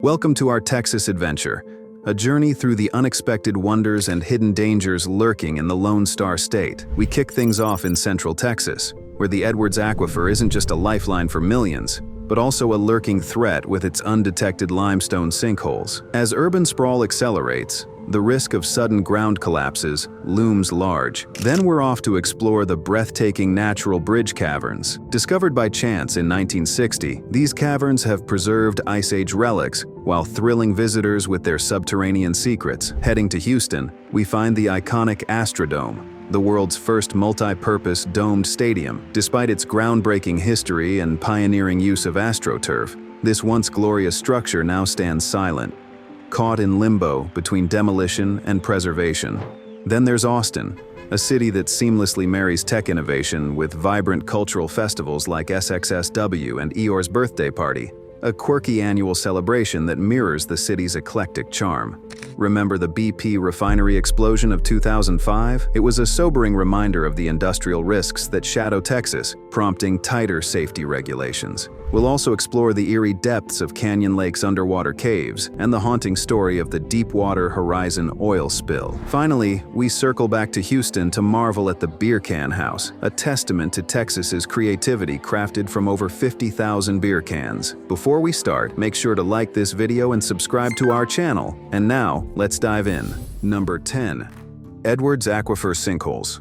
Welcome to our Texas adventure, a journey through the unexpected wonders and hidden dangers lurking in the Lone Star State. We kick things off in Central Texas, where the Edwards Aquifer isn't just a lifeline for millions, but also a lurking threat with its undetected limestone sinkholes. As urban sprawl accelerates, the risk of sudden ground collapses looms large. Then we're off to explore the breathtaking natural bridge caverns. Discovered by chance in 1960, these caverns have preserved Ice Age relics while thrilling visitors with their subterranean secrets. Heading to Houston, we find the iconic Astrodome, the world's first multi-purpose domed stadium. Despite its groundbreaking history and pioneering use of AstroTurf, this once glorious structure now stands silent, caught in limbo between demolition and preservation. Then there's Austin, a city that seamlessly marries tech innovation with vibrant cultural festivals like SXSW and Eeyore's birthday party, a quirky annual celebration that mirrors the city's eclectic charm. Remember the BP refinery explosion of 2005? It was a sobering reminder of the industrial risks that shadow Texas, prompting tighter safety regulations. We'll also explore the eerie depths of Canyon Lake's underwater caves and the haunting story of the Deepwater Horizon oil spill. Finally, we circle back to Houston to marvel at the Beer Can House, a testament to Texas's creativity crafted from over 50,000 beer cans. Before we start, make sure to like this video and subscribe to our channel. And now, let's dive in. Number 10. Edwards Aquifer Sinkholes.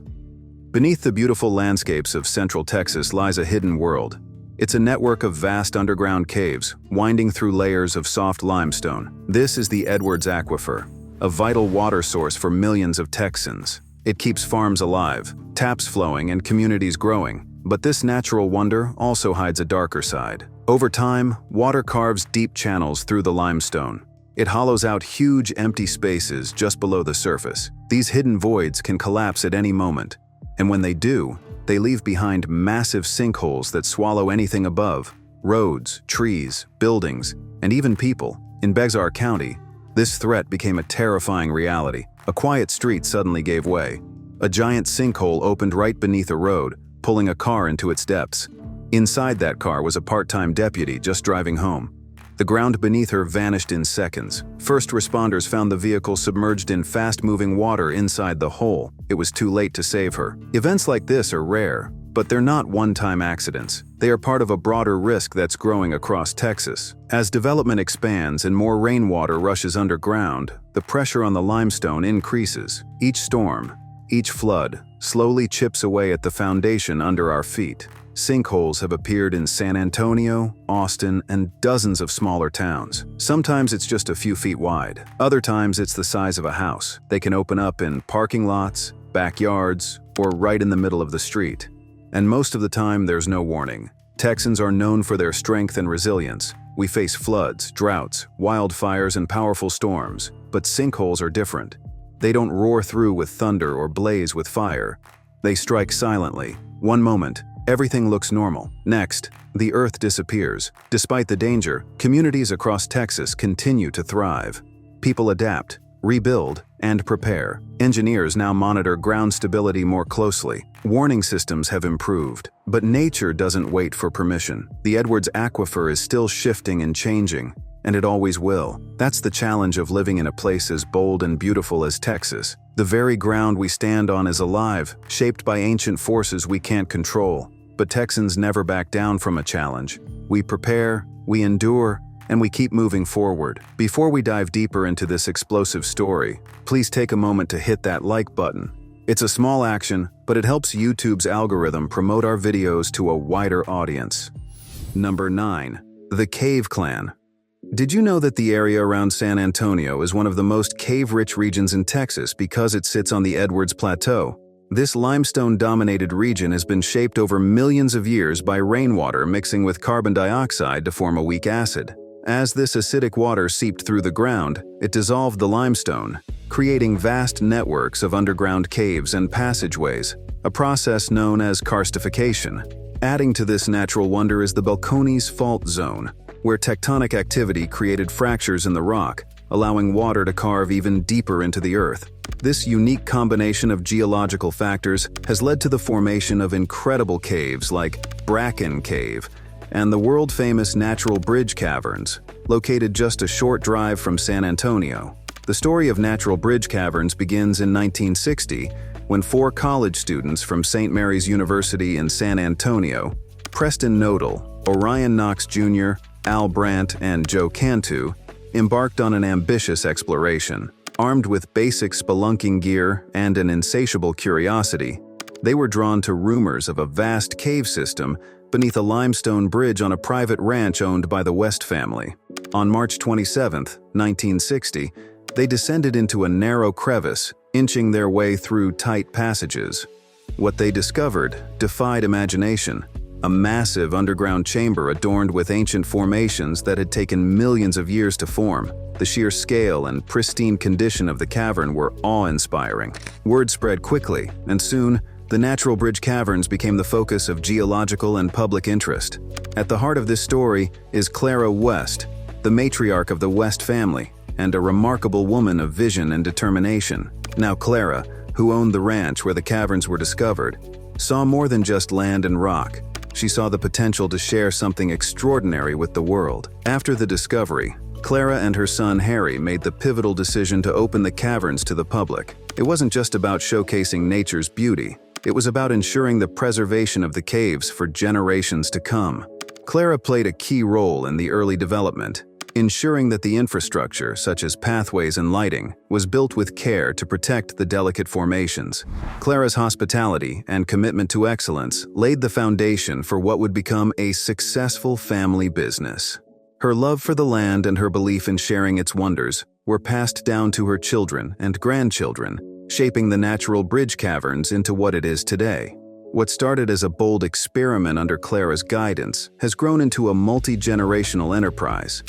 Beneath the beautiful landscapes of Central Texas lies a hidden world. It's a network of vast underground caves, winding through layers of soft limestone. This is the Edwards Aquifer, a vital water source for millions of Texans. It keeps farms alive, taps flowing, and communities growing. But this natural wonder also hides a darker side. Over time, water carves deep channels through the limestone. It hollows out huge empty spaces just below the surface. These hidden voids can collapse at any moment, and when they do, they leave behind massive sinkholes that swallow anything above: roads, trees, buildings, and even people. In Bexar County, this threat became a terrifying reality. A quiet street suddenly gave way. A giant sinkhole opened right beneath a road, pulling a car into its depths. Inside that car was a part-time deputy just driving home. The ground beneath her vanished in seconds. First responders found the vehicle submerged in fast-moving water inside the hole. It was too late to save her. Events like this are rare, but they're not one-time accidents. They are part of a broader risk that's growing across Texas. As development expands and more rainwater rushes underground, the pressure on the limestone increases. Each storm, each flood, slowly chips away at the foundation under our feet. Sinkholes have appeared in San Antonio, Austin, and dozens of smaller towns. Sometimes it's just a few feet wide. Other times it's the size of a house. They can open up in parking lots, backyards, or right in the middle of the street. And most of the time there's no warning. Texans are known for their strength and resilience. We face floods, droughts, wildfires, and powerful storms. But sinkholes are different. They don't roar through with thunder or blaze with fire. They strike silently. One moment, everything looks normal. Next, the earth disappears. Despite the danger, communities across Texas continue to thrive. People adapt, rebuild, and prepare. Engineers now monitor ground stability more closely. Warning systems have improved, but nature doesn't wait for permission. The Edwards Aquifer is still shifting and changing, and it always will. That's the challenge of living in a place as bold and beautiful as Texas. The very ground we stand on is alive, shaped by ancient forces we can't control. But Texans never back down from a challenge. We prepare, we endure, and we keep moving forward. Before we dive deeper into this explosive story, please take a moment to hit that like button. It's a small action, but it helps YouTube's algorithm promote our videos to a wider audience. Number 9. The Cave Clan. Did you know that the area around San Antonio is one of the most cave-rich regions in Texas because it sits on the Edwards Plateau? This limestone-dominated region has been shaped over millions of years by rainwater mixing with carbon dioxide to form a weak acid. As this acidic water seeped through the ground, it dissolved the limestone, creating vast networks of underground caves and passageways, a process known as karstification. Adding to this natural wonder is the Balcones Fault Zone, where tectonic activity created fractures in the rock, allowing water to carve even deeper into the earth. This unique combination of geological factors has led to the formation of incredible caves like Bracken Cave and the world-famous Natural Bridge Caverns, located just a short drive from San Antonio. The story of Natural Bridge Caverns begins in 1960, when 4 college students from St. Mary's University in San Antonio, Preston Nodal, Orion Knox Jr., Al Brandt, and Joe Cantu, embarked on an ambitious exploration. Armed with basic spelunking gear and an insatiable curiosity, they were drawn to rumors of a vast cave system beneath a limestone bridge on a private ranch owned by the West family. On March 27, 1960, they descended into a narrow crevice, inching their way through tight passages. What they discovered defied imagination: a massive underground chamber adorned with ancient formations that had taken millions of years to form. The sheer scale and pristine condition of the cavern were awe-inspiring. Word spread quickly, and soon, the Natural Bridge Caverns became the focus of geological and public interest. At the heart of this story is Clara West, the matriarch of the West family, and a remarkable woman of vision and determination. Now Clara, who owned the ranch where the caverns were discovered, saw more than just land and rock. She saw the potential to share something extraordinary with the world. After the discovery, Clara and her son Harry made the pivotal decision to open the caverns to the public. It wasn't just about showcasing nature's beauty. It was about ensuring the preservation of the caves for generations to come. Clara played a key role in the early development, ensuring that the infrastructure, such as pathways and lighting, was built with care to protect the delicate formations. Clara's hospitality and commitment to excellence laid the foundation for what would become a successful family business. Her love for the land and her belief in sharing its wonders were passed down to her children and grandchildren, shaping the Natural Bridge Caverns into what it is today. What started as a bold experiment under Clara's guidance has grown into a multi-generational enterprise.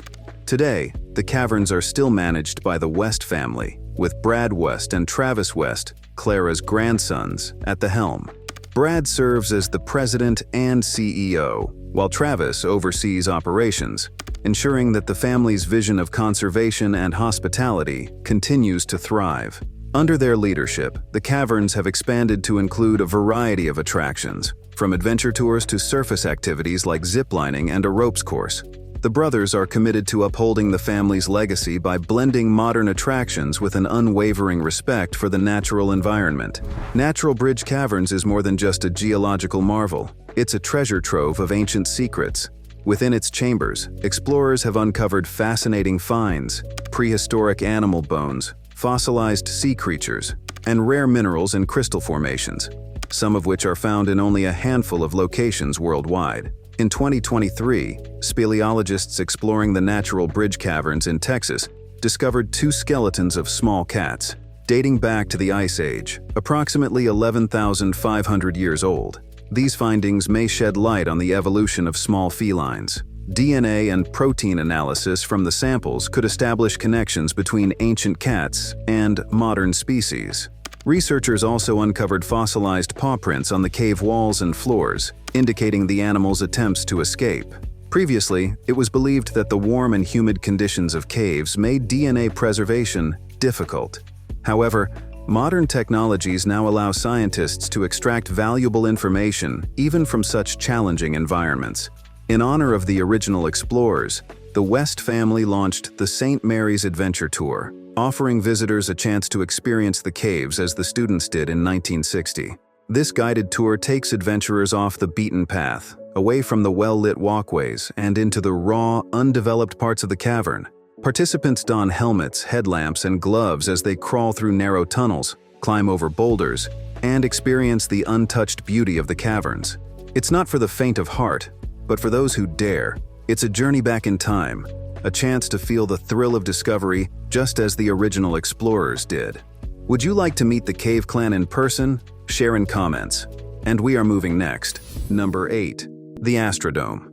Today, the caverns are still managed by the West family, with Brad West and Travis West, Clara's grandsons, at the helm. Brad serves as the president and CEO, while Travis oversees operations, ensuring that the family's vision of conservation and hospitality continues to thrive. Under their leadership, the caverns have expanded to include a variety of attractions, from adventure tours to surface activities like ziplining and a ropes course. The brothers are committed to upholding the family's legacy by blending modern attractions with an unwavering respect for the natural environment. Natural Bridge Caverns is more than just a geological marvel. It's a treasure trove of ancient secrets. Within its chambers, explorers have uncovered fascinating finds, prehistoric animal bones, fossilized sea creatures, and rare minerals and crystal formations, some of which are found in only a handful of locations worldwide. In 2023, speleologists exploring the Natural Bridge Caverns in Texas discovered 2 skeletons of small cats, dating back to the Ice Age, approximately 11,500 years old. These findings may shed light on the evolution of small felines. DNA and protein analysis from the samples could establish connections between ancient cats and modern species. Researchers also uncovered fossilized paw prints on the cave walls and floors, indicating the animals' attempts to escape. Previously, it was believed that the warm and humid conditions of caves made DNA preservation difficult. However, modern technologies now allow scientists to extract valuable information even from such challenging environments. In honor of the original explorers, the West family launched the St. Mary's Adventure Tour, offering visitors a chance to experience the caves as the students did in 1960. This guided tour takes adventurers off the beaten path, away from the well-lit walkways and into the raw, undeveloped parts of the cavern. Participants don helmets, headlamps, and gloves as they crawl through narrow tunnels, climb over boulders, and experience the untouched beauty of the caverns. It's not for the faint of heart, but for those who dare. It's a journey back in time, a chance to feel the thrill of discovery just as the original explorers did. Would you like to meet the Cave Clan in person? Share in comments. And we are moving next. Number 8. The Astrodome.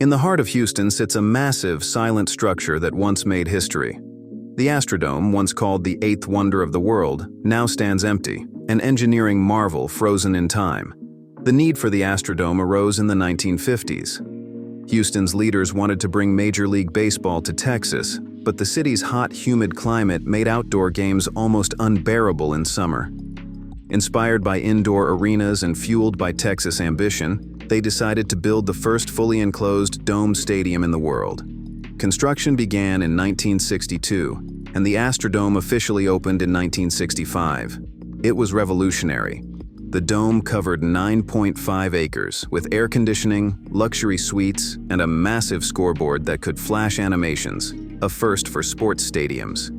In the heart of Houston sits a massive, silent structure that once made history. The Astrodome, once called the 8th wonder of the world, now stands empty, an engineering marvel frozen in time. The need for the Astrodome arose in the 1950s. Houston's leaders wanted to bring Major League Baseball to Texas, but the city's hot, humid climate made outdoor games almost unbearable in summer. Inspired by indoor arenas and fueled by Texas ambition, they decided to build the first fully enclosed dome stadium in the world. Construction began in 1962, and the Astrodome officially opened in 1965. It was revolutionary. The dome covered 9.5 acres, with air conditioning, luxury suites, and a massive scoreboard that could flash animations, a first for sports stadiums.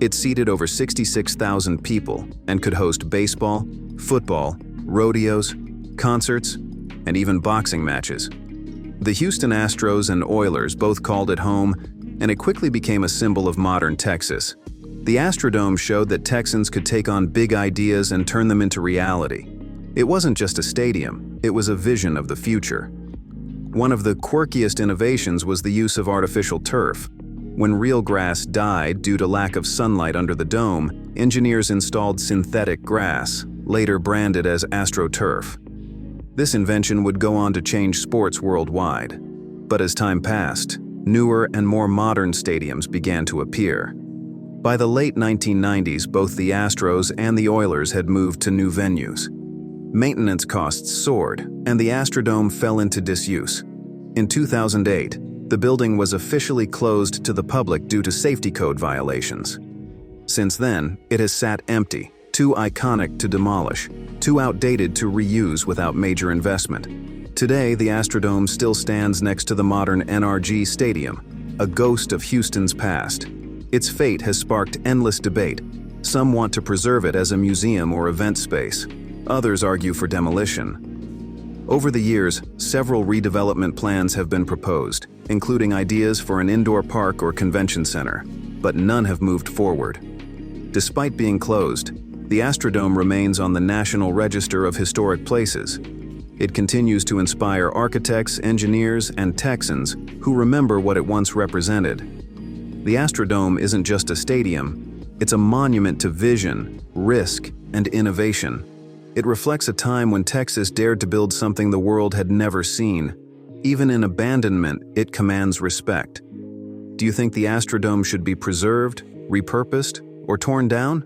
It seated over 66,000 people and could host baseball, football, rodeos, concerts, and even boxing matches. The Houston Astros and Oilers both called it home, and it quickly became a symbol of modern Texas. The Astrodome showed that Texans could take on big ideas and turn them into reality. It wasn't just a stadium, it was a vision of the future. One of the quirkiest innovations was the use of artificial turf. When real grass died due to lack of sunlight under the dome, engineers installed synthetic grass, later branded as AstroTurf. This invention would go on to change sports worldwide. But as time passed, newer and more modern stadiums began to appear. By the late 1990s, both the Astros and the Oilers had moved to new venues. Maintenance costs soared, and the Astrodome fell into disuse. In 2008, the building was officially closed to the public due to safety code violations. Since then, it has sat empty, too iconic to demolish, too outdated to reuse without major investment. Today, the Astrodome still stands next to the modern NRG Stadium, a ghost of Houston's past. Its fate has sparked endless debate. Some want to preserve it as a museum or event space. Others argue for demolition. Over the years, several redevelopment plans have been proposed, including ideas for an indoor park or convention center, but none have moved forward. Despite being closed, the Astrodome remains on the National Register of Historic Places. It continues to inspire architects, engineers, and Texans who remember what it once represented. The Astrodome isn't just a stadium, it's a monument to vision, risk, and innovation. It reflects a time when Texas dared to build something the world had never seen. Even in abandonment, it commands respect. Do you think the Astrodome should be preserved, repurposed, or torn down?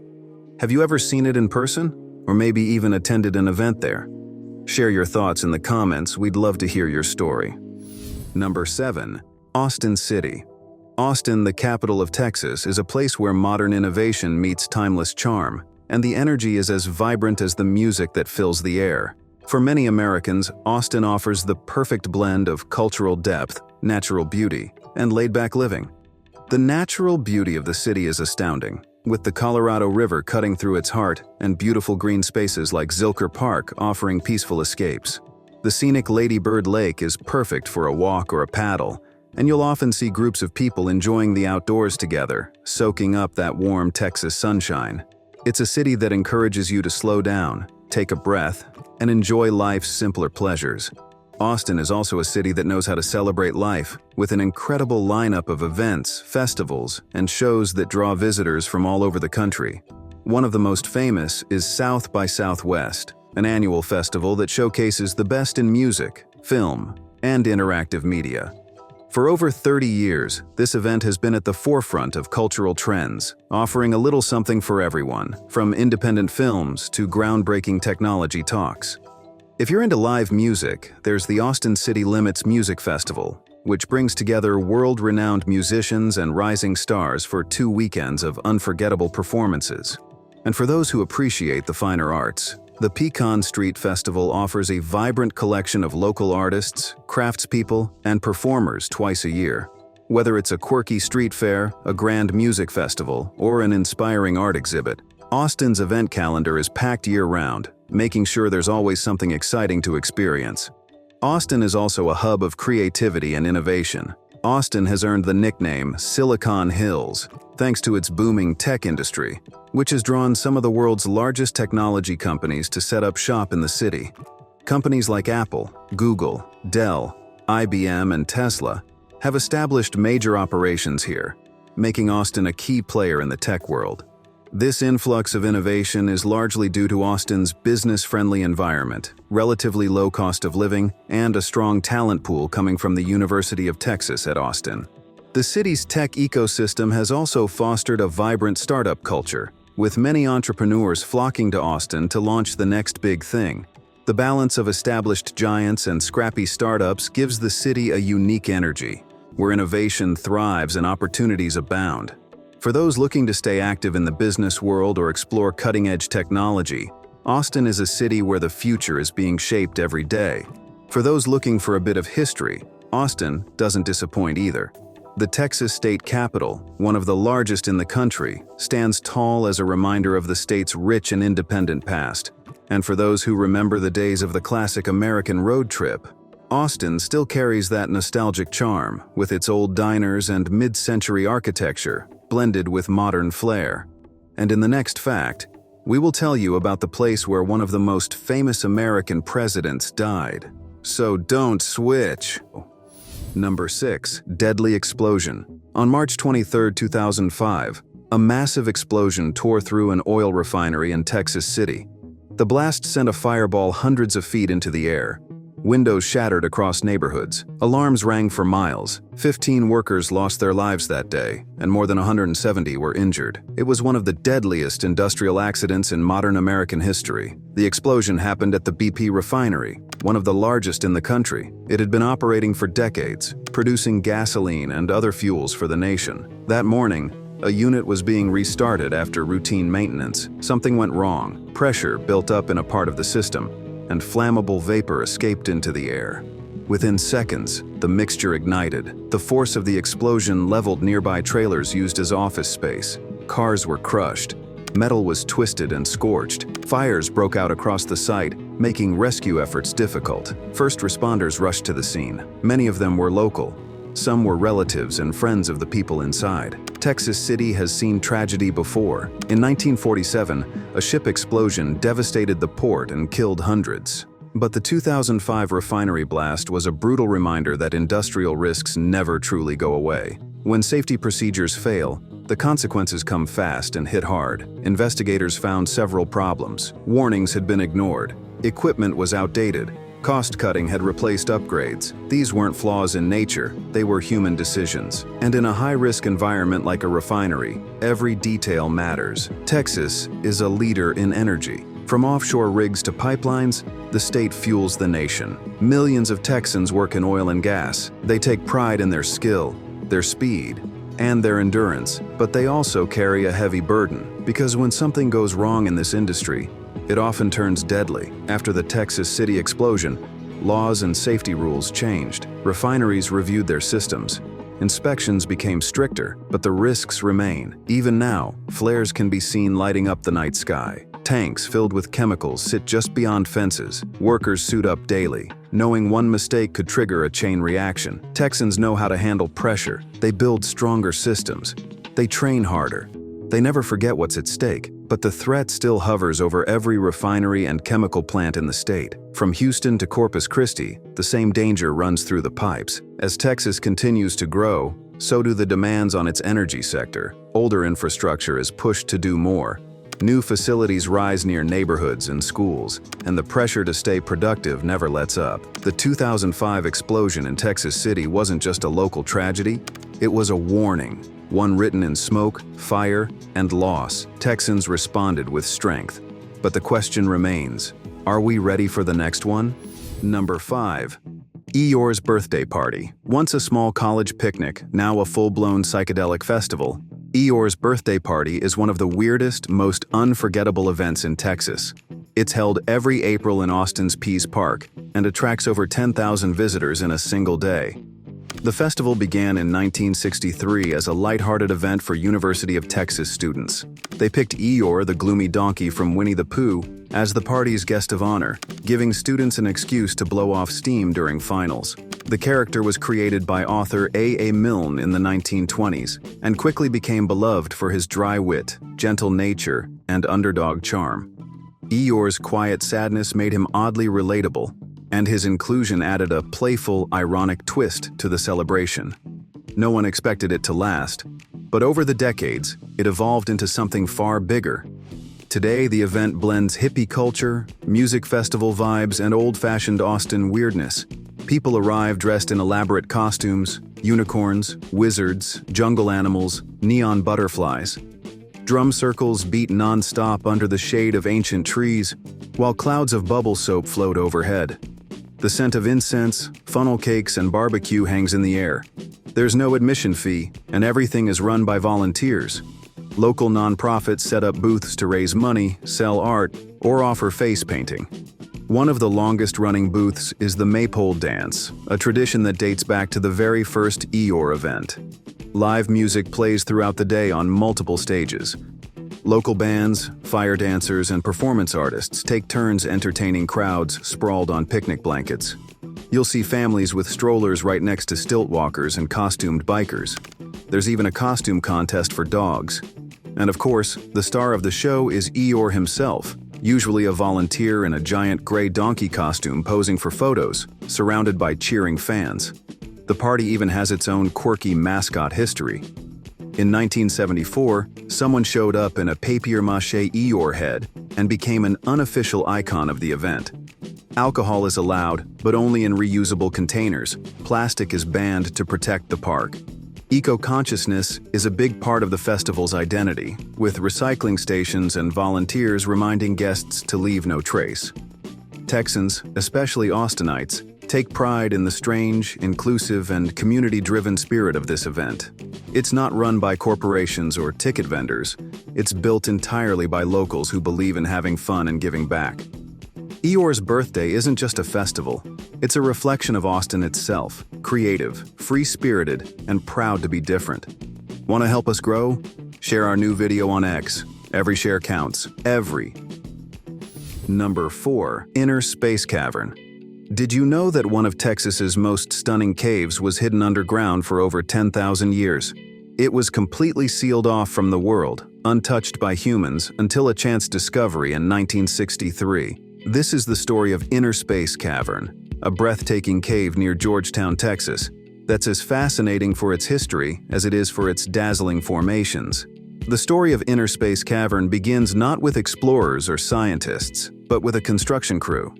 Have you ever seen it in person? Or maybe even attended an event there? Share your thoughts in the comments, we'd love to hear your story. Number 7. Austin City. Austin, the capital of Texas, is a place where modern innovation meets timeless charm, and the energy is as vibrant as the music that fills the air. For many Americans, Austin offers the perfect blend of cultural depth, natural beauty, and laid-back living. The natural beauty of the city is astounding, with the Colorado River cutting through its heart and beautiful green spaces like Zilker Park offering peaceful escapes. The scenic Lady Bird Lake is perfect for a walk or a paddle, and you'll often see groups of people enjoying the outdoors together, soaking up that warm Texas sunshine. It's a city that encourages you to slow down, take a breath, and enjoy life's simpler pleasures. Austin is also a city that knows how to celebrate life, with an incredible lineup of events, festivals, and shows that draw visitors from all over the country. One of the most famous is South by Southwest, an annual festival that showcases the best in music, film, and interactive media. For over 30 years, this event has been at the forefront of cultural trends, offering a little something for everyone, from independent films to groundbreaking technology talks. If you're into live music, there's the Austin City Limits Music Festival, which brings together world-renowned musicians and rising stars for 2 weekends of unforgettable performances. And for those who appreciate the finer arts, the Pecan Street Festival offers a vibrant collection of local artists, craftspeople, and performers twice a year. Whether it's a quirky street fair, a grand music festival, or an inspiring art exhibit, Austin's event calendar is packed year-round, making sure there's always something exciting to experience. Austin is also a hub of creativity and innovation. Austin has earned the nickname Silicon Hills, thanks to its booming tech industry, which has drawn some of the world's largest technology companies to set up shop in the city. Companies like Apple, Google, Dell, IBM, and Tesla have established major operations here, making Austin a key player in the tech world. This influx of innovation is largely due to Austin's business-friendly environment, relatively low cost of living, and a strong talent pool coming from the University of Texas at Austin. The city's tech ecosystem has also fostered a vibrant startup culture, with many entrepreneurs flocking to Austin to launch the next big thing. The balance of established giants and scrappy startups gives the city a unique energy, where innovation thrives and opportunities abound. For those looking to stay active in the business world or explore cutting-edge technology, Austin is a city where the future is being shaped every day. For those looking for a bit of history, Austin doesn't disappoint either. The Texas state capital, one of the largest in the country, stands tall as a reminder of the state's rich and independent past. And for those who remember the days of the classic American road trip, Austin still carries that nostalgic charm, with its old diners and mid-century architecture, blended with modern flair. And in the next fact, we will tell you about the place where one of the most famous American presidents died. So don't switch. Number 6. Deadly explosion. On March 23, 2005, a massive explosion tore through an oil refinery in Texas City. The blast sent a fireball hundreds of feet into the air. Windows shattered across neighborhoods. Alarms rang for miles. 15 workers lost their lives that day, and more than 170 were injured. It was one of the deadliest industrial accidents in modern American history. The explosion happened at the BP refinery, one of the largest in the country. It had been operating for decades, producing gasoline and other fuels for the nation. That morning, a unit was being restarted after routine maintenance. Something went wrong. Pressure built up in a part of the system, and flammable vapor escaped into the air. Within seconds, the mixture ignited. The force of the explosion leveled nearby trailers used as office space. Cars were crushed. Metal was twisted and scorched. Fires broke out across the site, making rescue efforts difficult. First responders rushed to the scene. Many of them were local. Some were relatives and friends of the people inside. Texas City has seen tragedy before. In 1947, a ship explosion devastated the port and killed hundreds. But the 2005 refinery blast was a brutal reminder that industrial risks never truly go away. When safety procedures fail, the consequences come fast and hit hard. Investigators found several problems. Warnings had been ignored. Equipment was outdated. Cost-cutting had replaced upgrades. These weren't flaws in nature, they were human decisions. And in a high-risk environment like a refinery, every detail matters. Texas is a leader in energy. From offshore rigs to pipelines, the state fuels the nation. Millions of Texans work in oil and gas. They take pride in their skill, their speed, and their endurance, but they also carry a heavy burden. Because when something goes wrong in this industry, it often turns deadly. After the Texas City explosion, laws and safety rules changed. Refineries reviewed their systems. Inspections became stricter, but the risks remain. Even now, flares can be seen lighting up the night sky. Tanks filled with chemicals sit just beyond fences. Workers suit up daily, knowing one mistake could trigger a chain reaction. Texans know how to handle pressure. They build stronger systems. They train harder. They never forget what's at stake. But the threat still hovers over every refinery and chemical plant in the state. From Houston to Corpus Christi, the same danger runs through the pipes. As Texas continues to grow, so do the demands on its energy sector. Older infrastructure is pushed to do more. New facilities rise near neighborhoods and schools, and the pressure to stay productive never lets up. The 2005 explosion in Texas City wasn't just a local tragedy, it was a warning. One written in smoke, fire, and loss. Texans responded with strength. But the question remains, are we ready for the next one? Number 5. Eeyore's birthday party. Once a small college picnic, now a full-blown psychedelic festival, Eeyore's birthday party is one of the weirdest, most unforgettable events in Texas. It's held every April in Austin's Pease Park and attracts over 10,000 visitors in a single day. The festival began in 1963 as a lighthearted event for University of Texas students. They picked Eeyore, the gloomy donkey from Winnie the Pooh, as the party's guest of honor, giving students an excuse to blow off steam during finals. The character was created by author A. Milne in the 1920s and quickly became beloved for his dry wit, gentle nature, and underdog charm. Eeyore's quiet sadness made him oddly relatable, and his inclusion added a playful, ironic twist to the celebration. No one expected it to last, but over the decades, it evolved into something far bigger. Today, the event blends hippie culture, music festival vibes, and old-fashioned Austin weirdness. People arrive dressed in elaborate costumes, unicorns, wizards, jungle animals, neon butterflies. Drum circles beat non-stop under the shade of ancient trees, while clouds of bubble soap float overhead. The scent of incense, funnel cakes, and barbecue hangs in the air. There's no admission fee, and everything is run by volunteers. Local nonprofits set up booths to raise money, sell art, or offer face painting. One of the longest-running booths is the Maypole Dance, a tradition that dates back to the very first Eeyore event. Live music plays throughout the day on multiple stages. Local bands, fire dancers, and performance artists take turns entertaining crowds sprawled on picnic blankets. You'll see families with strollers right next to stilt walkers and costumed bikers. There's even a costume contest for dogs. And of course, the star of the show is Eeyore himself, usually a volunteer in a giant gray donkey costume posing for photos, surrounded by cheering fans. The party even has its own quirky mascot history. In 1974, someone showed up in a papier-mâché Eeyore head and became an unofficial icon of the event. Alcohol is allowed, but only in reusable containers. Plastic is banned to protect the park. Eco-consciousness is a big part of the festival's identity, with recycling stations and volunteers reminding guests to leave no trace. Texans, especially Austinites, take pride in the strange, inclusive, and community-driven spirit of this event. It's not run by corporations or ticket vendors. It's built entirely by locals who believe in having fun and giving back. Eeyore's birthday isn't just a festival. It's a reflection of Austin itself, creative, free-spirited, and proud to be different. Want to help us grow? Share our new video on X. Every share counts. Every. Number 4. Inner Space Cavern. Did you know that one of Texas's most stunning caves was hidden underground for over 10,000 years? It was completely sealed off from the world, untouched by humans, until a chance discovery in 1963. This is the story of Inner Space Cavern, a breathtaking cave near Georgetown, Texas, that's as fascinating for its history as it is for its dazzling formations. The story of Inner Space Cavern begins not with explorers or scientists, but with a construction crew.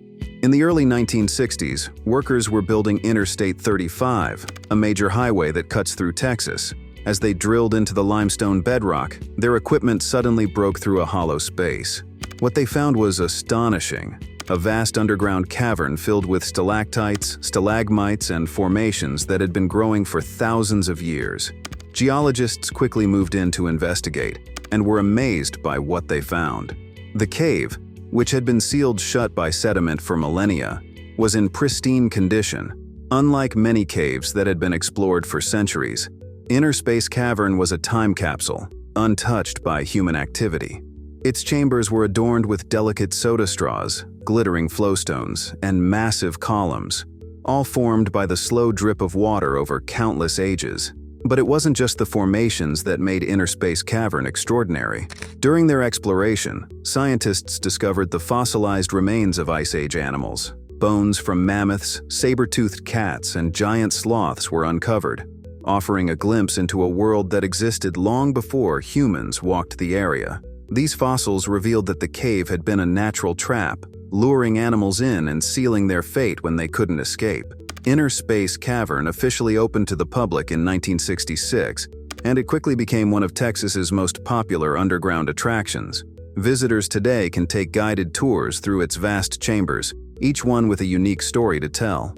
In the early 1960s, workers were building Interstate 35, a major highway that cuts through Texas. As they drilled into the limestone bedrock, their equipment suddenly broke through a hollow space. What they found was astonishing: a vast underground cavern filled with stalactites, stalagmites, and formations that had been growing for thousands of years. Geologists quickly moved in to investigate, and were amazed by what they found. The cave, which had been sealed shut by sediment for millennia, was in pristine condition. Unlike many caves that had been explored for centuries, Inner Space Cavern was a time capsule, untouched by human activity. Its chambers were adorned with delicate soda straws, glittering flowstones, and massive columns, all formed by the slow drip of water over countless ages. But it wasn't just the formations that made Inner Space Cavern extraordinary. During their exploration, scientists discovered the fossilized remains of Ice Age animals. Bones from mammoths, saber-toothed cats, and giant sloths were uncovered, offering a glimpse into a world that existed long before humans walked the area. These fossils revealed that the cave had been a natural trap, luring animals in and sealing their fate when they couldn't escape. Inner Space Cavern officially opened to the public in 1966, and it quickly became one of Texas's most popular underground attractions. Visitors today can take guided tours through its vast chambers, each one with a unique story to tell.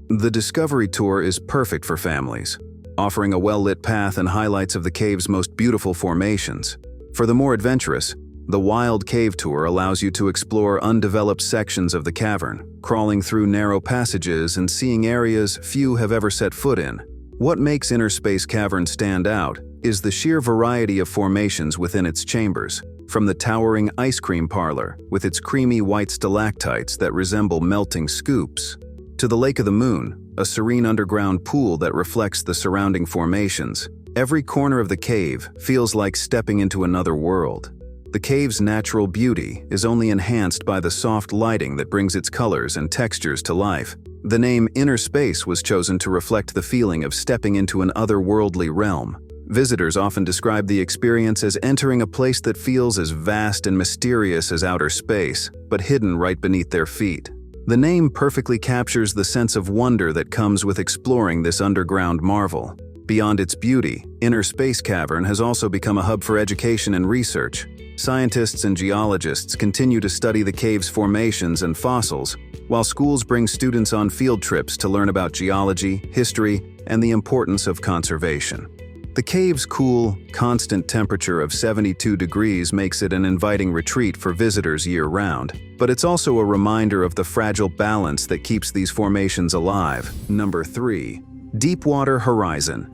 The Discovery Tour is perfect for families, offering a well-lit path and highlights of the cave's most beautiful formations. For the more adventurous, the Wild Cave Tour allows you to explore undeveloped sections of the cavern, crawling through narrow passages and seeing areas few have ever set foot in. What makes Inner Space Cavern stand out is the sheer variety of formations within its chambers, from the towering ice cream parlor with its creamy white stalactites that resemble melting scoops, to the Lake of the Moon, a serene underground pool that reflects the surrounding formations. Every corner of the cave feels like stepping into another world. The cave's natural beauty is only enhanced by the soft lighting that brings its colors and textures to life. The name Inner Space was chosen to reflect the feeling of stepping into an otherworldly realm. Visitors often describe the experience as entering a place that feels as vast and mysterious as outer space, but hidden right beneath their feet. The name perfectly captures the sense of wonder that comes with exploring this underground marvel. Beyond its beauty, Inner Space Cavern has also become a hub for education and research. Scientists and geologists continue to study the cave's formations and fossils, while schools bring students on field trips to learn about geology, history, and the importance of conservation. The cave's cool, constant temperature of 72 degrees makes it an inviting retreat for visitors year-round, but it's also a reminder of the fragile balance that keeps these formations alive. Number 3. Deepwater Horizon.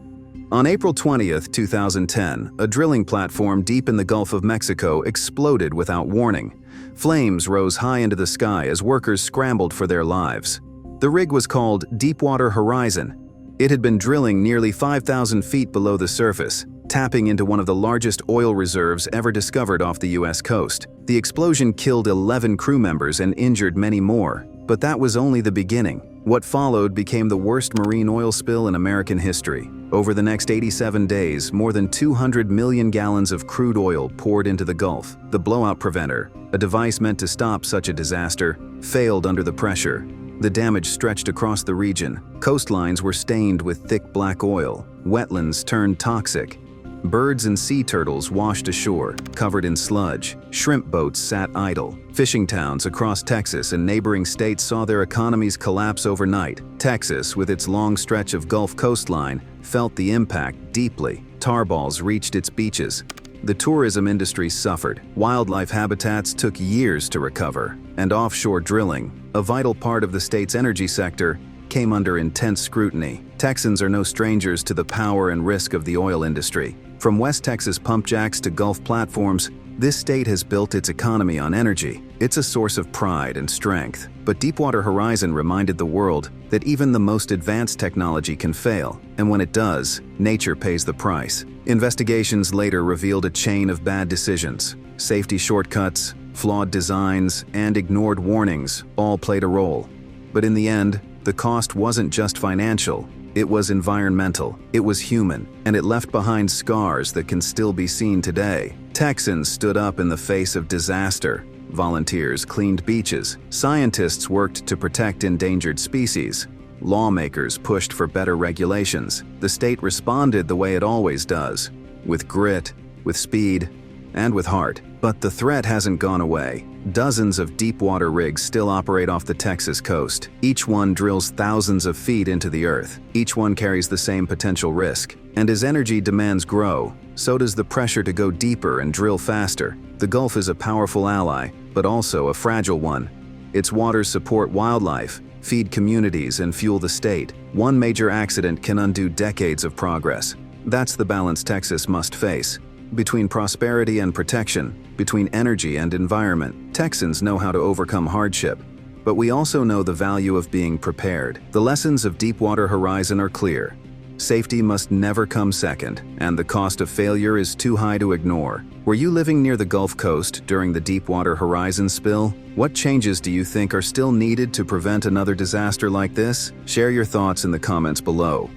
On April 20, 2010, a drilling platform deep in the Gulf of Mexico exploded without warning. Flames rose high into the sky as workers scrambled for their lives. The rig was called Deepwater Horizon. It had been drilling nearly 5,000 feet below the surface, tapping into one of the largest oil reserves ever discovered off the U.S. coast. The explosion killed 11 crew members and injured many more, but that was only the beginning. What followed became the worst marine oil spill in American history. Over the next 87 days, more than 200 million gallons of crude oil poured into the Gulf. The blowout preventer, a device meant to stop such a disaster, failed under the pressure. The damage stretched across the region. Coastlines were stained with thick black oil. Wetlands turned toxic. Birds and sea turtles washed ashore, covered in sludge. Shrimp boats sat idle. Fishing towns across Texas and neighboring states saw their economies collapse overnight. Texas, with its long stretch of Gulf coastline, felt the impact deeply. Tar balls reached its beaches. The tourism industry suffered. Wildlife habitats took years to recover. And offshore drilling, a vital part of the state's energy sector, came under intense scrutiny. Texans are no strangers to the power and risk of the oil industry. From West Texas pump jacks to Gulf platforms, this state has built its economy on energy. It's a source of pride and strength. But Deepwater Horizon reminded the world that even the most advanced technology can fail, and when it does, nature pays the price. Investigations later revealed a chain of bad decisions. Safety shortcuts, flawed designs, and ignored warnings all played a role. But in the end, the cost wasn't just financial. It was environmental, it was human, and it left behind scars that can still be seen today. Texans stood up in the face of disaster. Volunteers cleaned beaches. Scientists worked to protect endangered species. Lawmakers pushed for better regulations. The state responded the way it always does, with grit, with speed, and with heart. But the threat hasn't gone away. Dozens of deepwater rigs still operate off the Texas coast. Each one drills thousands of feet into the earth. Each one carries the same potential risk. And as energy demands grow, so does the pressure to go deeper and drill faster. The Gulf is a powerful ally, but also a fragile one. Its waters support wildlife, feed communities, and fuel the state. One major accident can undo decades of progress. That's the balance Texas must face. Between prosperity and protection, between energy and environment, Texans know how to overcome hardship. But we also know the value of being prepared. The lessons of Deepwater Horizon are clear. Safety must never come second, and the cost of failure is too high to ignore. Were you living near the Gulf Coast during the Deepwater Horizon spill? What changes do you think are still needed to prevent another disaster like this? Share your thoughts in the comments below.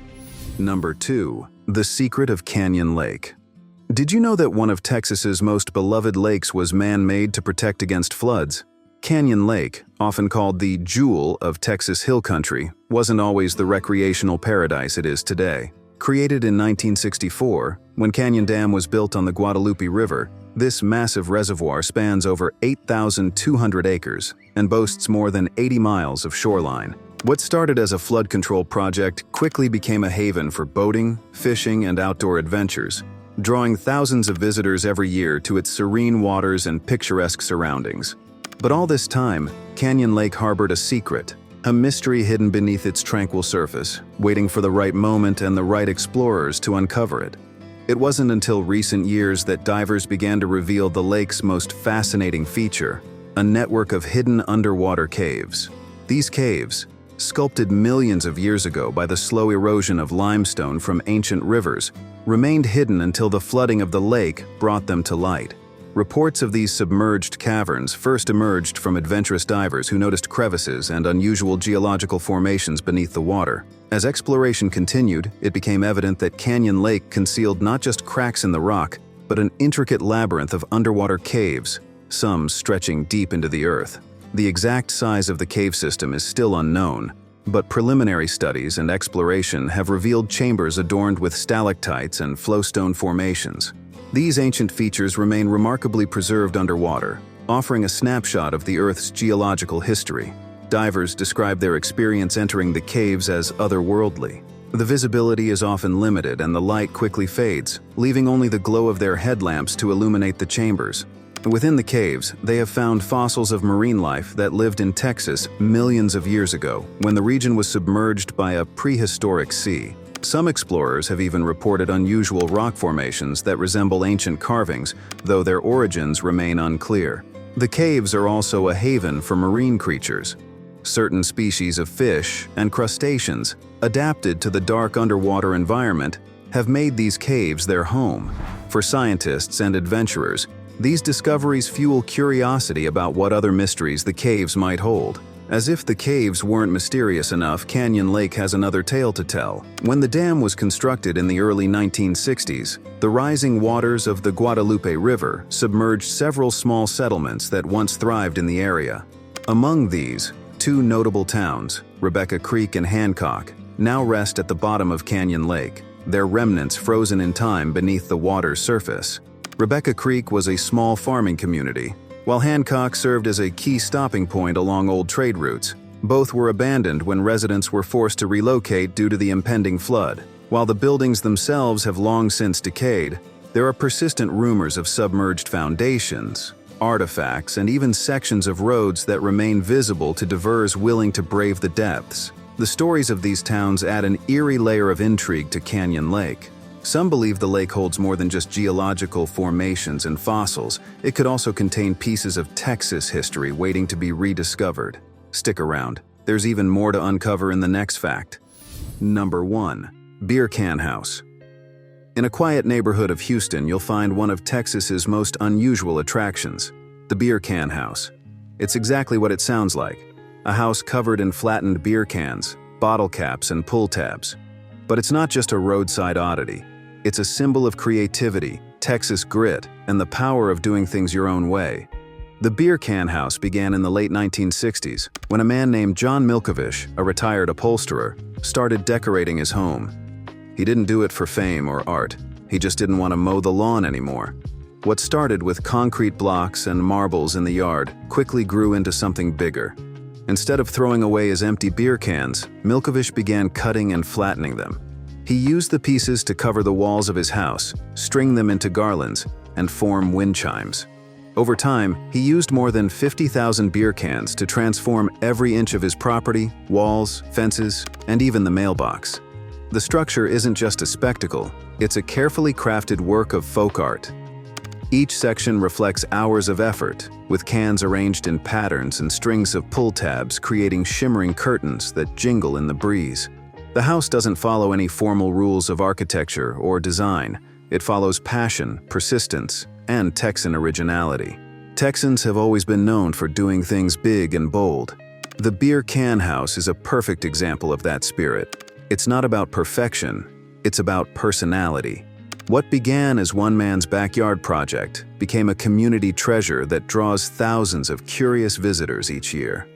Number 2. The Secret of Canyon Lake. Did you know that one of Texas's most beloved lakes was man-made to protect against floods? Canyon Lake, often called the jewel of Texas Hill Country, wasn't always the recreational paradise it is today. Created in 1964, when Canyon Dam was built on the Guadalupe River, this massive reservoir spans over 8,200 acres and boasts more than 80 miles of shoreline. What started as a flood control project quickly became a haven for boating, fishing, and outdoor adventures, drawing thousands of visitors every year to its serene waters and picturesque surroundings. But all this time, Canyon Lake harbored a secret, a mystery hidden beneath its tranquil surface, waiting for the right moment and the right explorers to uncover it. It wasn't until recent years that divers began to reveal the lake's most fascinating feature, a network of hidden underwater caves. These caves, sculpted millions of years ago by the slow erosion of limestone from ancient rivers, remained hidden until the flooding of the lake brought them to light. Reports of these submerged caverns first emerged from adventurous divers who noticed crevices and unusual geological formations beneath the water. As exploration continued, it became evident that Canyon Lake concealed not just cracks in the rock, but an intricate labyrinth of underwater caves, some stretching deep into the earth. The exact size of the cave system is still unknown, but preliminary studies and exploration have revealed chambers adorned with stalactites and flowstone formations. These ancient features remain remarkably preserved underwater, offering a snapshot of the Earth's geological history. Divers describe their experience entering the caves as otherworldly. The visibility is often limited and the light quickly fades, leaving only the glow of their headlamps to illuminate the chambers. Within the caves, they have found fossils of marine life that lived in Texas millions of years ago, when the region was submerged by a prehistoric sea. Some explorers have even reported unusual rock formations that resemble ancient carvings, though their origins remain unclear. The caves are also a haven for marine creatures. Certain species of fish and crustaceans, adapted to the dark underwater environment, have made these caves their home. For scientists and adventurers, these discoveries fuel curiosity about what other mysteries the caves might hold. As if the caves weren't mysterious enough, Canyon Lake has another tale to tell. When the dam was constructed in the early 1960s, the rising waters of the Guadalupe River submerged several small settlements that once thrived in the area. Among these, two notable towns, Rebecca Creek and Hancock, now rest at the bottom of Canyon Lake, their remnants frozen in time beneath the water's surface. Rebecca Creek was a small farming community, while Hancock served as a key stopping point along old trade routes. Both were abandoned when residents were forced to relocate due to the impending flood. While the buildings themselves have long since decayed, there are persistent rumors of submerged foundations, artifacts, and even sections of roads that remain visible to divers willing to brave the depths. The stories of these towns add an eerie layer of intrigue to Canyon Lake. Some believe the lake holds more than just geological formations and fossils. It could also contain pieces of Texas history waiting to be rediscovered. Stick around. There's even more to uncover in the next fact. Number 1. Beer Can House. In a quiet neighborhood of Houston, you'll find one of Texas's most unusual attractions, the Beer Can House. It's exactly what it sounds like, a house covered in flattened beer cans, bottle caps, and pull tabs. But it's not just a roadside oddity. It's a symbol of creativity, Texas grit, and the power of doing things your own way. The Beer Can House began in the late 1960s, when a man named John Milkovich, a retired upholsterer, started decorating his home. He didn't do it for fame or art. He just didn't want to mow the lawn anymore. What started with concrete blocks and marbles in the yard quickly grew into something bigger. Instead of throwing away his empty beer cans, Milkovich began cutting and flattening them. He used the pieces to cover the walls of his house, string them into garlands, and form wind chimes. Over time, he used more than 50,000 beer cans to transform every inch of his property, walls, fences, and even the mailbox. The structure isn't just a spectacle, it's a carefully crafted work of folk art. Each section reflects hours of effort, with cans arranged in patterns and strings of pull tabs creating shimmering curtains that jingle in the breeze. The house doesn't follow any formal rules of architecture or design. It follows passion, persistence, and Texan originality. Texans have always been known for doing things big and bold. The Beer Can House is a perfect example of that spirit. It's not about perfection, it's about personality. What began as one man's backyard project became a community treasure that draws thousands of curious visitors each year.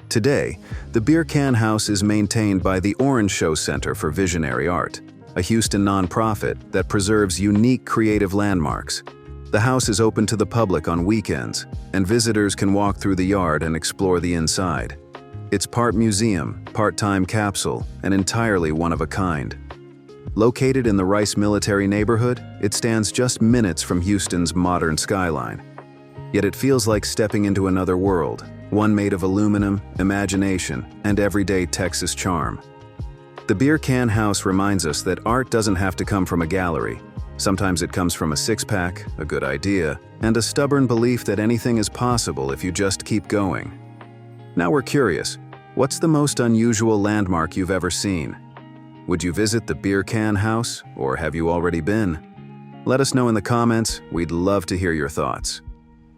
Today, the Beer Can House is maintained by the Orange Show Center for Visionary Art, a Houston nonprofit that preserves unique creative landmarks. The house is open to the public on weekends, and visitors can walk through the yard and explore the inside. It's part museum, part-time capsule, and entirely one of a kind. Located in the Rice Military Neighborhood, it stands just minutes from Houston's modern skyline. Yet it feels like stepping into another world, one made of aluminum, imagination, and everyday Texas charm. The Beer Can House reminds us that art doesn't have to come from a gallery. Sometimes it comes from a six-pack, a good idea, and a stubborn belief that anything is possible if you just keep going. Now we're curious, what's the most unusual landmark you've ever seen? Would you visit the Beer Can House, or have you already been? Let us know in the comments, we'd love to hear your thoughts.